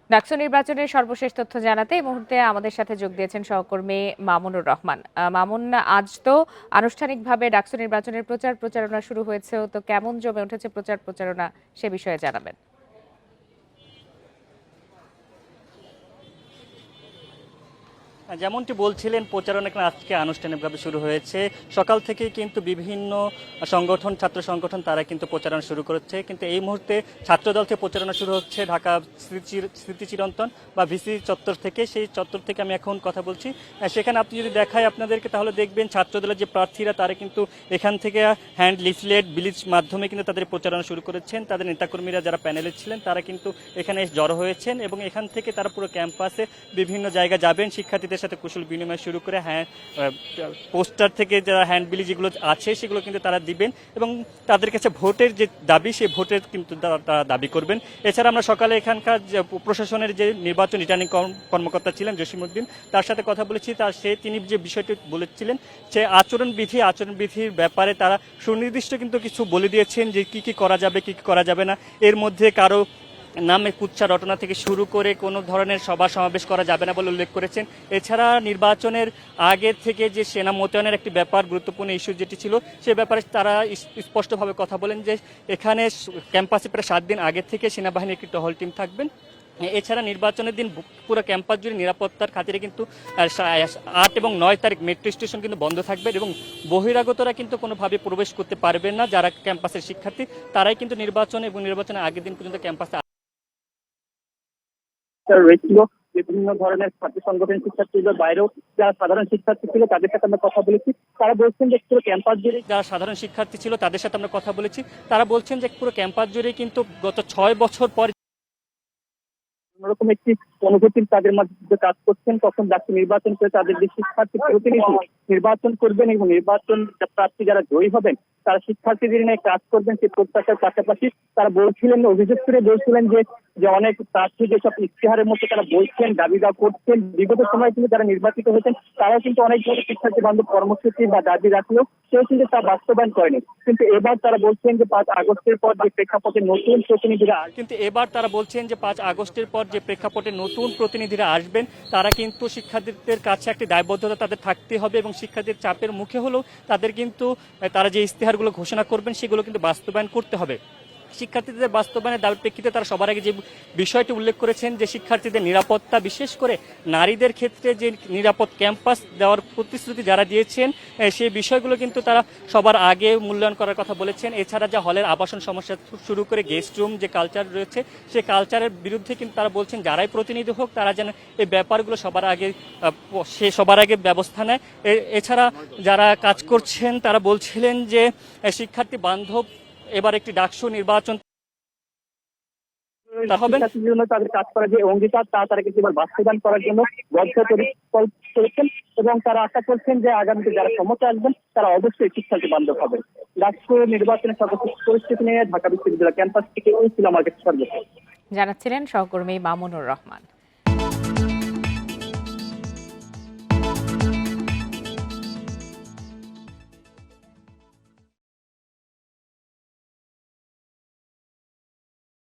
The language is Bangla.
ডাকসু নির্বাচনের সর্বশেষ তথ্য জানাতে এই মুহূর্তে আমাদের সাথে যোগ দিয়েছেন সহকর্মী মামুনুর রহমান। মামুন, আজ তো আনুষ্ঠানিকভাবে ডাকসু নির্বাচনের প্রচার প্রচারণা শুরু হয়েছে, তো কেমন জমে উঠেছে প্রচার প্রচারণা সে বিষয়ে জানাবেন। যেমনটি বলছিলেন, প্রচারণা আজকে আনুষ্ঠানিকভাবে শুরু হয়েছে। সকাল থেকেই কিন্তু বিভিন্ন সংগঠন, ছাত্র সংগঠন তারা কিন্তু প্রচারণা শুরু করেছে। কিন্তু এই মুহূর্তে ছাত্রদল থেকে প্রচারণা শুরু হচ্ছে ঢাকা স্মৃতি চিরন্তন বা ভিসি চত্বর থেকে। সেই চত্বর থেকে আমি এখন কথা বলছি। সেখানে আপনি যদি দেখায় আপনাদেরকে, তাহলে দেখবেন ছাত্রদলের যে প্রার্থীরা তারা কিন্তু এখান থেকে হ্যান্ড লিফলেট বিলিজ মাধ্যমে কিন্তু তাদের প্রচারণা শুরু করেছেন। তাদের নেতাকর্মীরা যারা প্যানেলে ছিলেন তারা কিন্তু এখানে জড়ো হয়েছেন এবং এখান থেকে তারা পুরো ক্যাম্পাসে বিভিন্ন জায়গায় যাবেন, শিক্ষার্থীদের সাথে কুশল বিনিময় শুরু করে পোস্টার থেকে যারা হ্যান্ড বিলি যেগুলো আছে সেগুলো কিন্তু তারা দিবেন এবং তাদের কাছে ভোটের যে দাবি, সেই ভোটের কিন্তু তারা দাবি করবেন। এছাড়া আমরা সকালে এখানকার যে প্রশাসনের যে নির্বাচন রিটার্নিং কর্মকর্তা ছিলেন জসিমউদ্দিন, তার সাথে কথা বলেছি। তিনি যে বিষয়টি বলেছিলেন যে আচরণবিধির ব্যাপারে তারা সুনির্দিষ্ট কিন্তু কিছু বলে দিয়েছেন যে কি কি করা যাবে, কি কি করা যাবে না। এর মধ্যে কারো নামে কুৎসা রটনা থেকে শুরু করে কোনো ধরনের সভা সমাবেশ করা যাবে না বলে উল্লেখ করেছেন। এছাড়া নির্বাচনের আগে থেকে যে সেনা মোতায়েনের একটি ব্যাপার, গুরুত্বপূর্ণ ইস্যু যেটি ছিল, সে ব্যাপারে তারা স্পষ্টভাবে কথা বলেন যে এখানে ক্যাম্পাসে প্রায় 7 দিন আগে থেকে সেনাবাহিনীর একটি টহল টিম থাকবেন। এছাড়া নির্বাচনের দিন পুরো ক্যাম্পাস জুড়ে নিরাপত্তার খাতিরে কিন্তু 8 এবং 9 তারিখ মেট্রো স্টেশন কিন্তু বন্ধ থাকবে এবং বহিরাগতরা কিন্তু কোনোভাবে প্রবেশ করতে পারবেন না। যারা ক্যাম্পাসের শিক্ষার্থী তারাই কিন্তু নির্বাচন এবং নির্বাচনের আগের দিন পর্যন্ত ক্যাম্পাসে রয়েছিল। বিভিন্ন ধরনের ছাত্র সংগঠন শিক্ষার্থীদের বাইরেও যারা সাধারণ শিক্ষার্থী ছিল তাদের সাথে আমরা কথা বলেছি। তারা বলছেন যে পুরো ক্যাম্পাস জুড়ে যারা সাধারণ শিক্ষার্থী ছিল তাদের সাথে আমরা কথা বলেছি। তারা বলছেন যে পুরো ক্যাম্পাস জুড়ে কিন্তু গত 6 বছর পর অন্যরকম একটি অনুভূতির তাদের মধ্যে কাজ করছেন। তখন যাকে নির্বাচন করে তাদের যে শিক্ষার্থী প্রতিনিধি নির্বাচন করবেন এবং নির্বাচন প্রার্থী যারা জয়ী হবেন তারা শিক্ষার্থীদের নিয়ে কাজ করবেন, সেই প্রত্যাশার পাশাপাশি তারা বলছিলেন, অভিযোগ করে বলছিলেন যে অনেক প্রার্থী যেসব ইশতেহারের মধ্যে তারা বলছেন, দাবি করছেন, বিগত সময় কিন্তু যারা নির্বাচিত হয়েছেন তারাও কিন্তু অনেক ধরনের শিক্ষার্থী বান্ধব কর্মসূচি বা দাবি রাখলেও কেউ কিন্তু তা বাস্তবায়ন করেনি। কিন্তু এবার তারা বলছেন যে 5 আগস্টের পর যে প্রেক্ষাপটে নতুন প্রতিনিধিরা যে 5 আগস্টের পর যে প্রেক্ষাপটে নতুন প্রতিনিধিরা আসবেন, তারা কিন্তু শিক্ষার্থীদের কাছে একটি দায়বদ্ধতা তাদের থাকতে হবে এবং শিক্ষার্থীর চাপের মুখে হলেও তাদের কিন্তু তারা যে ইশতেহারগুলো ঘোষণা করবেন সেগুলো কিন্তু বাস্তবায়ন করতে হবে। শিক্ষার্থীদের বাস্তবায়নের দাবির প্রেক্ষিতে তারা সবার আগে যে বিষয়টি উল্লেখ করেছেন যে শিক্ষার্থীদের নিরাপত্তা, বিশেষ করে নারীদের ক্ষেত্রে যে নিরাপদ ক্যাম্পাস দেওয়ার প্রতিশ্রুতি যারা দিয়েছেন, সেই বিষয়গুলো কিন্তু তারা সবার আগে মূল্যায়ন করার কথা বলেছেন। এছাড়া যা হলের আবাসন সমস্যা শুরু করে গেস্ট রুম যে কালচার রয়েছে, সেই কালচারের বিরুদ্ধে কিন্তু তারা বলছেন যারাই প্রতিনিধি হোক তারা যেন এই ব্যাপারগুলো সবার আগে ব্যবস্থা নেয়। এছাড়া যারা কাজ করছেন তারা বলছিলেন যে শিক্ষার্থী বান্ধব এবার একটি ডাকসু নির্বাচন জন্য তাদের কাজ করার যে অঙ্গীকার তারা কিন্তু এবার বাস্তবায়ন করার জন্য করেছেন এবং তারা আশা করছেন যে আগামীতে যারা ক্ষমতা আসবেন তারা অবশ্যই শিক্ষার্থী বান্ধব হবেন। ডাকসু নির্বাচনের সর্বশেষ পরিস্থিতি নিয়ে ঢাকা বিশ্ববিদ্যালয় ক্যাম্পাস থেকে ছিল আমার কাছে সর্বশেষ জানাচ্ছিলেন সহকর্মী মামুনুর রহমান।